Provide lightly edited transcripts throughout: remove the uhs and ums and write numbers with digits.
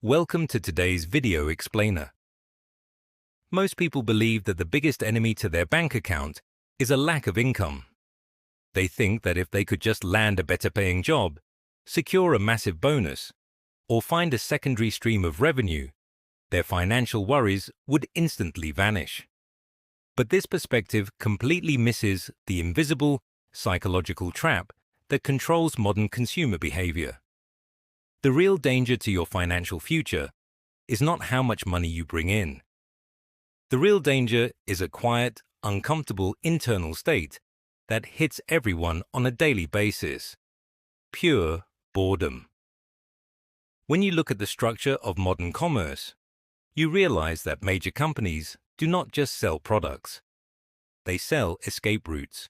Welcome to today's video explainer. Most people believe that the biggest enemy to their bank account is a lack of income. They think that if they could just land a better paying job, secure a massive bonus, or find a secondary stream of revenue, their financial worries would instantly vanish. But this perspective completely misses the invisible psychological trap that controls modern consumer behavior. The real danger to your financial future is not how much money you bring in. The real danger is a quiet, uncomfortable internal state that hits everyone on a daily basis. Pure boredom. When you look at the structure of modern commerce, you realize that major companies do not just sell products. They sell escape routes.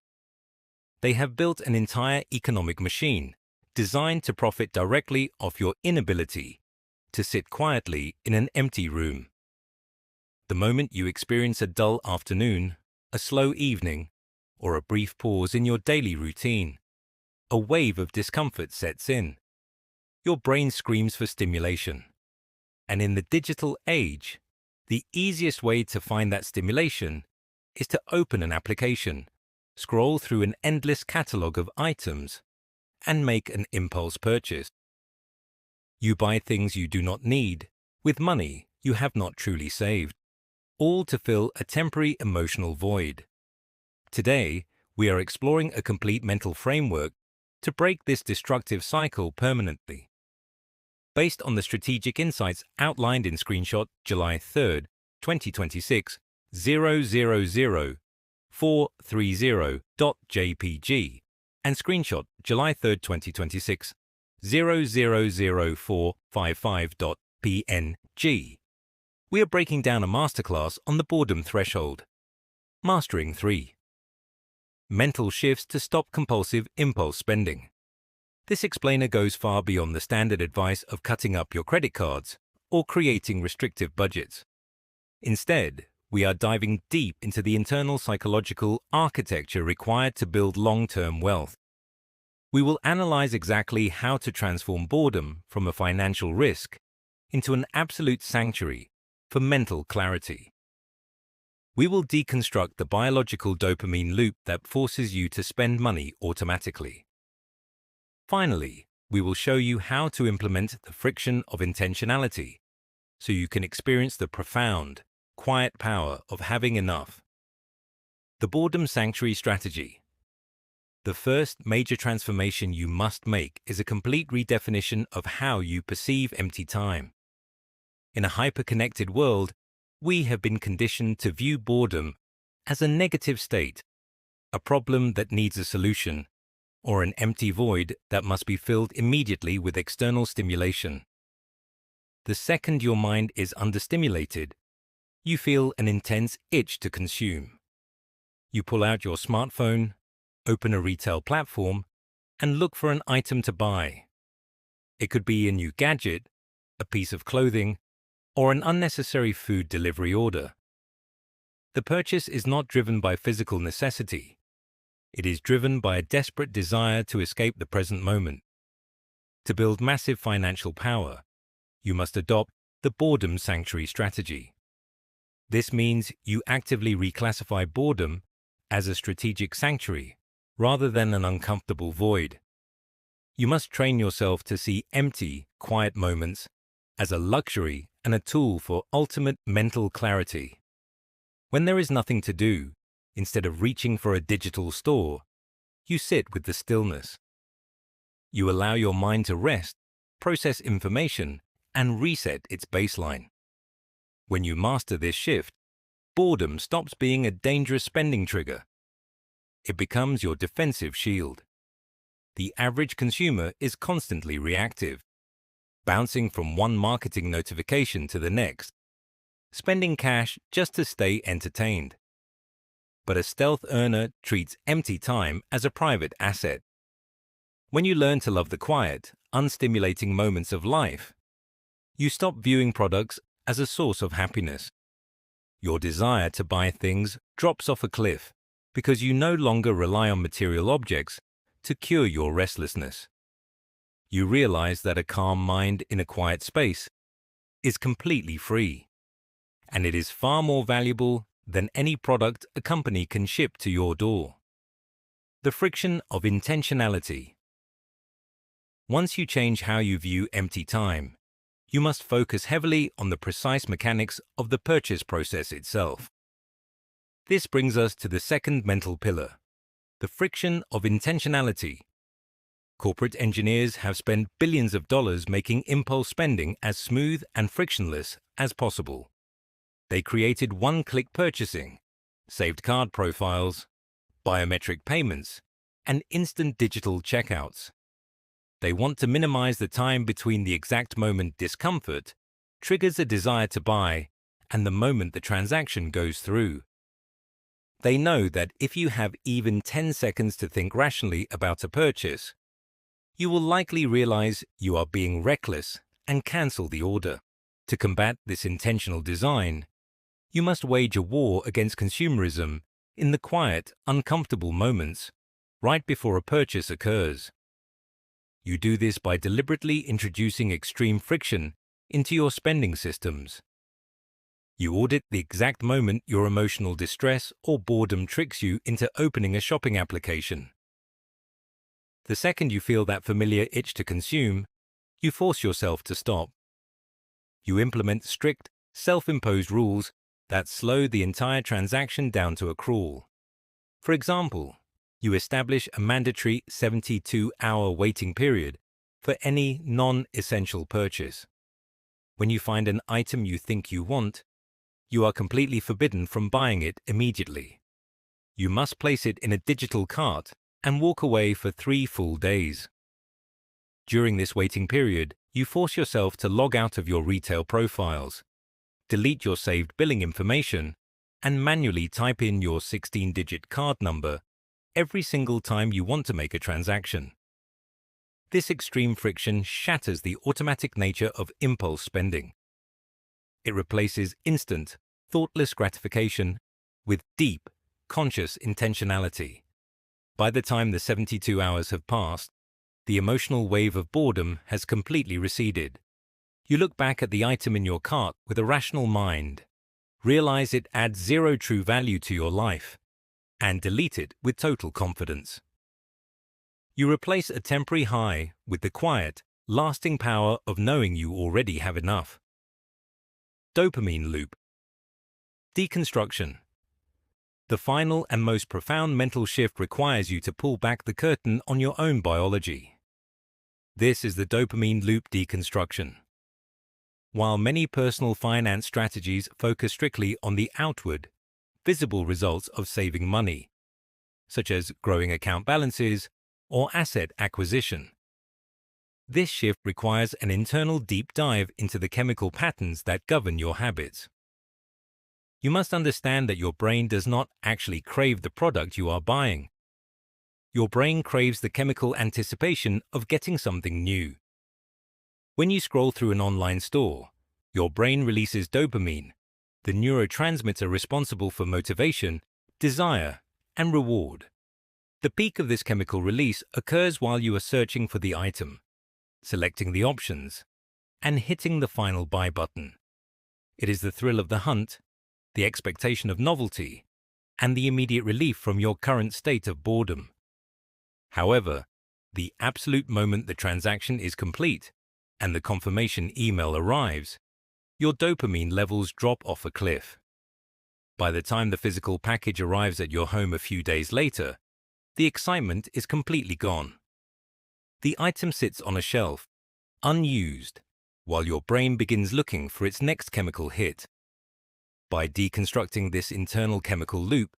They have built an entire economic machine designed to profit directly off your inability to sit quietly in an empty room. The moment you experience a dull afternoon, a slow evening, or a brief pause in your daily routine, a wave of discomfort sets in. Your brain screams for stimulation. And in the digital age, the easiest way to find that stimulation is to open an application, scroll through an endless catalog of items, and make an impulse purchase. You buy things you do not need with money you have not truly saved, all to fill a temporary emotional void. Today, we are exploring a complete mental framework to break this destructive cycle permanently. Based on the strategic insights outlined in screenshot July 3, 2026, 000430.jpg and screenshot July 3, 2026, 000455.png. We are breaking down a masterclass on the boredom threshold. Mastering 3. Mental shifts to stop compulsive impulse spending. This explainer goes far beyond the standard advice of cutting up your credit cards or creating restrictive budgets. Instead, we are diving deep into the internal psychological architecture required to build long-term wealth. We will analyze exactly how to transform boredom from a financial risk into an absolute sanctuary for mental clarity. We will deconstruct the biological dopamine loop that forces you to spend money automatically. Finally, we will show you how to implement the friction of intentionality so you can experience the profound, quiet power of having enough. The Boredom Sanctuary Strategy. The first major transformation you must make is a complete redefinition of how you perceive empty time. In a hyper-connected world, we have been conditioned to view boredom as a negative state, a problem that needs a solution, or an empty void that must be filled immediately with external stimulation. The second your mind is understimulated, you feel an intense itch to consume. You pull out your smartphone, open a retail platform, and look for an item to buy. It could be a new gadget, a piece of clothing, or an unnecessary food delivery order. The purchase is not driven by physical necessity. It is driven by a desperate desire to escape the present moment. To build massive financial power, you must adopt the Boredom Sanctuary Strategy. This means you actively reclassify boredom as a strategic sanctuary rather than an uncomfortable void. You must train yourself to see empty, quiet moments as a luxury and a tool for ultimate mental clarity. When there is nothing to do, instead of reaching for a digital store, you sit with the stillness. You allow your mind to rest, process information, and reset its baseline. When you master this shift, boredom stops being a dangerous spending trigger. It becomes your defensive shield. The average consumer is constantly reactive, bouncing from one marketing notification to the next, spending cash just to stay entertained. But a stealth earner treats empty time as a private asset. When you learn to love the quiet, unstimulating moments of life, you stop viewing products as a source of happiness. Your desire to buy things drops off a cliff because you no longer rely on material objects to cure your restlessness. You realize that a calm mind in a quiet space is completely free, and it is far more valuable than any product a company can ship to your door. The friction of intentionality. Once you change how you view empty time, you must focus heavily on the precise mechanics of the purchase process itself. This brings us to the second mental pillar, the friction of intentionality. Corporate engineers have spent billions of dollars making impulse spending as smooth and frictionless as possible. They created one-click purchasing, saved card profiles, biometric payments, and instant digital checkouts. They want to minimize the time between the exact moment discomfort triggers a desire to buy and the moment the transaction goes through. They know that if you have even 10 seconds to think rationally about a purchase, you will likely realize you are being reckless and cancel the order. To combat this intentional design, you must wage a war against consumerism in the quiet, uncomfortable moments right before a purchase occurs. You do this by deliberately introducing extreme friction into your spending systems. You audit the exact moment your emotional distress or boredom tricks you into opening a shopping application. The second you feel that familiar itch to consume, you force yourself to stop. You implement strict, self-imposed rules that slow the entire transaction down to a crawl. For example, you establish a mandatory 72-hour waiting period for any non-essential purchase. When you find an item you think you want, you are completely forbidden from buying it immediately. You must place it in a digital cart and walk away for 3 full days. During this waiting period, you force yourself to log out of your retail profiles, delete your saved billing information, and manually type in your 16-digit card number every single time you want to make a transaction. This extreme friction shatters the automatic nature of impulse spending. It replaces instant, thoughtless gratification with deep, conscious intentionality. By the time the 72 hours have passed, the emotional wave of boredom has completely receded. You look back at the item in your cart with a rational mind, realize it adds zero true value to your life, and delete it with total confidence. You replace a temporary high with the quiet, lasting power of knowing you already have enough. Dopamine loop. Deconstruction. The final and most profound mental shift requires you to pull back the curtain on your own biology. This is the dopamine loop deconstruction. While many personal finance strategies focus strictly on the outward, visible results of saving money, such as growing account balances or asset acquisition, this shift requires an internal deep dive into the chemical patterns that govern your habits. You must understand that your brain does not actually crave the product you are buying. Your brain craves the chemical anticipation of getting something new. When you scroll through an online store, your brain releases dopamine, the neurotransmitter responsible for motivation, desire, and reward. The peak of this chemical release occurs while you are searching for the item, selecting the options, and hitting the final buy button. It is the thrill of the hunt, the expectation of novelty, and the immediate relief from your current state of boredom. However, the absolute moment the transaction is complete and the confirmation email arrives, your dopamine levels drop off a cliff. By the time the physical package arrives at your home a few days later, the excitement is completely gone. The item sits on a shelf, unused, while your brain begins looking for its next chemical hit. By deconstructing this internal chemical loop,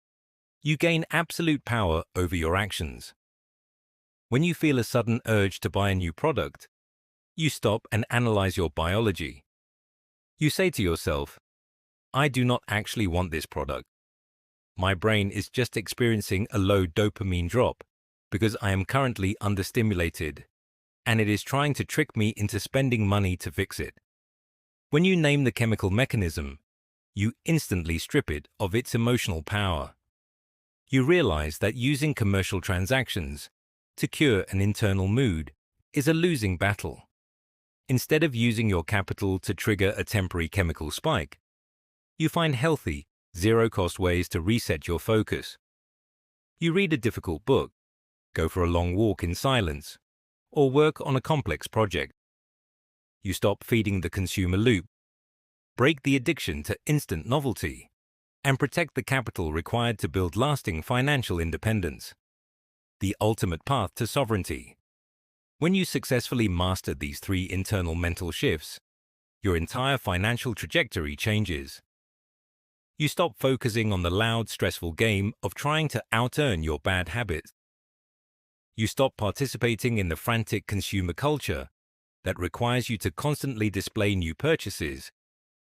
you gain absolute power over your actions. When you feel a sudden urge to buy a new product, you stop and analyze your biology. You say to yourself, I do not actually want this product. My brain is just experiencing a low dopamine drop because I am currently understimulated, and it is trying to trick me into spending money to fix it. When you name the chemical mechanism, you instantly strip it of its emotional power. You realize that using commercial transactions to cure an internal mood is a losing battle. Instead of using your capital to trigger a temporary chemical spike, you find healthy, zero-cost ways to reset your focus. You read a difficult book, go for a long walk in silence, or work on a complex project. You stop feeding the consumer loop, break the addiction to instant novelty, and protect the capital required to build lasting financial independence. The ultimate path to sovereignty. When you successfully master these three internal mental shifts, your entire financial trajectory changes. You stop focusing on the loud, stressful game of trying to out-earn your bad habits. You stop participating in the frantic consumer culture that requires you to constantly display new purchases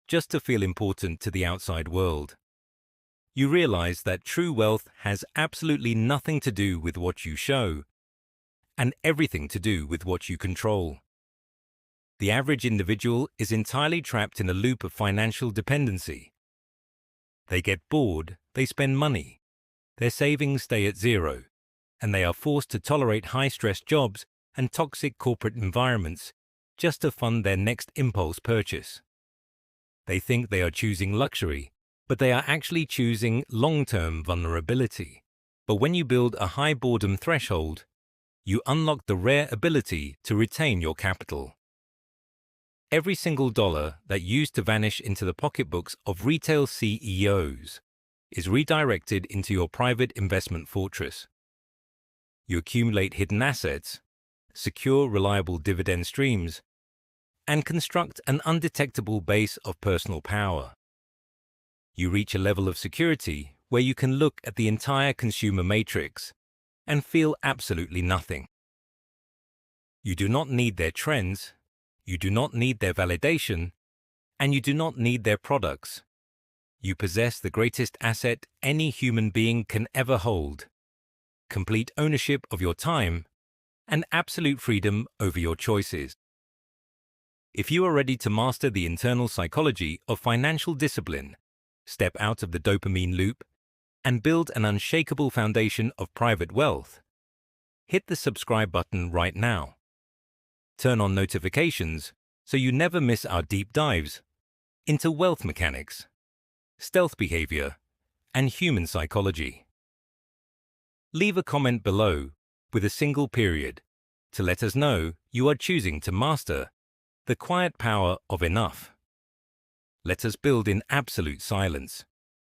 just to feel important to the outside world. You realize that true wealth has absolutely nothing to do with what you show, and everything to do with what you control. The average individual is entirely trapped in a loop of financial dependency. They get bored, they spend money, their savings stay at zero, and they are forced to tolerate high-stress jobs and toxic corporate environments just to fund their next impulse purchase. They think they are choosing luxury, but they are actually choosing long-term vulnerability. But when you build a high boredom threshold, you unlock the rare ability to retain your capital. Every single dollar that used to vanish into the pocketbooks of retail CEOs is redirected into your private investment fortress. You accumulate hidden assets, secure reliable dividend streams, and construct an undetectable base of personal power. You reach a level of security where you can look at the entire consumer matrix and feel absolutely nothing. You do not need their trends, you do not need their validation, and you do not need their products. You possess the greatest asset any human being can ever hold: complete ownership of your time and absolute freedom over your choices. If you are ready to master the internal psychology of financial discipline, step out of the dopamine loop, and build an unshakable foundation of private wealth, hit the subscribe button right now. Turn on notifications so you never miss our deep dives into wealth mechanics, stealth behavior, and human psychology. Leave a comment below with a single period to let us know you are choosing to master the quiet power of enough. Let us build in absolute silence.